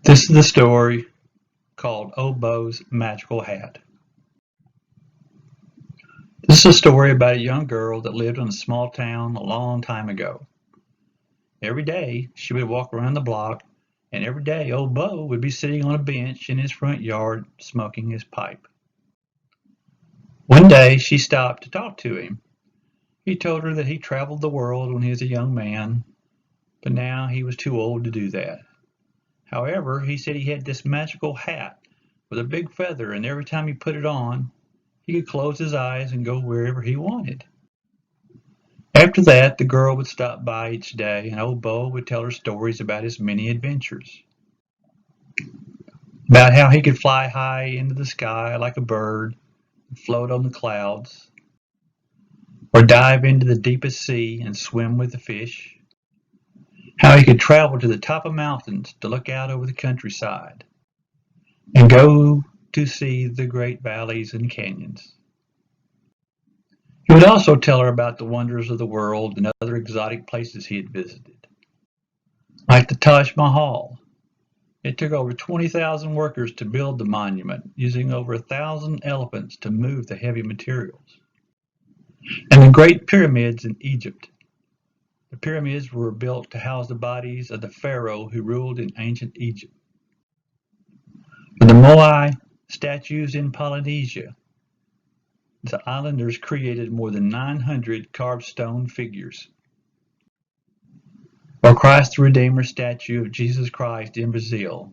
This is the story called Old Bo's Magical Hat. This is a story about a young girl that lived in a small town a long time ago. Every day she would walk around the block, and every day Old Bo would be sitting on a bench in his front yard smoking his pipe. One day she stopped to talk to him. He told her that he traveled the world when he was a young man, but now he was too old to do that. However, he said he had this magical hat with a big feather, and every time he put it on, he could close his eyes and go wherever he wanted. After that, the girl would stop by each day, and Old Bo would tell her stories about his many adventures. About how he could fly high into the sky like a bird, and float on the clouds, or dive into the deepest sea and swim with the fish. How he could travel to the top of mountains to look out over the countryside, and go to see the great valleys and canyons. He would also tell her about the wonders of the world and other exotic places he had visited, like the Taj Mahal. It took over 20,000 workers to build the monument, using over 1,000 elephants to move the heavy materials. And the Great Pyramids in Egypt. The pyramids were built to house the bodies of the pharaoh who ruled in ancient Egypt. The Moai statues in Polynesia. The islanders created more than 900 carved stone figures. Or Christ the Redeemer statue of Jesus Christ in Brazil.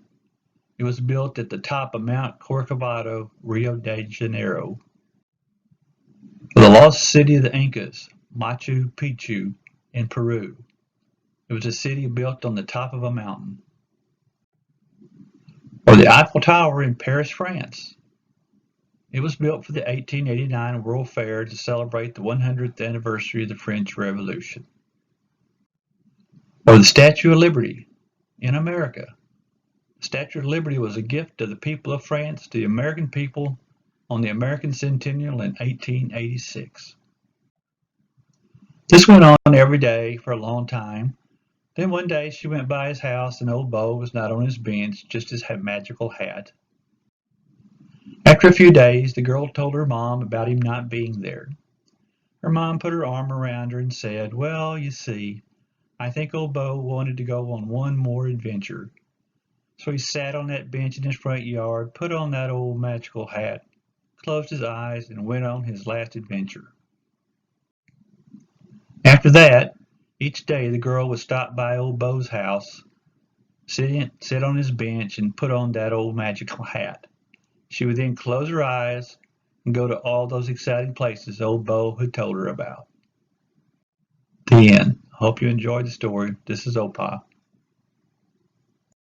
It was built at the top of Mount Corcovado, Rio de Janeiro. The lost city of the Incas, Machu Picchu in Peru. It was a city built on the top of a mountain. Or the Eiffel Tower in Paris, France. It was built for the 1889 World Fair to celebrate the 100th anniversary of the French Revolution. Or the Statue of Liberty in America. The Statue of Liberty was a gift of the people of France to the American people on the American Centennial in 1886. This went on every day for a long time. Then one day she went by his house and Old Bo was not on his bench, just his magical hat. After a few days, the girl told her mom about him not being there. Her mom put her arm around her and said, "Well, you see, I think Old Bo wanted to go on one more adventure. So he sat on that bench in his front yard, put on that old magical hat, closed his eyes, and went on his last adventure." After that, each day the girl would stop by Old Bo's house, sit on his bench, and put on that old magical hat. She would then close her eyes and go to all those exciting places Old Bo had told her about. The end. I hope you enjoyed the story. This is Opa.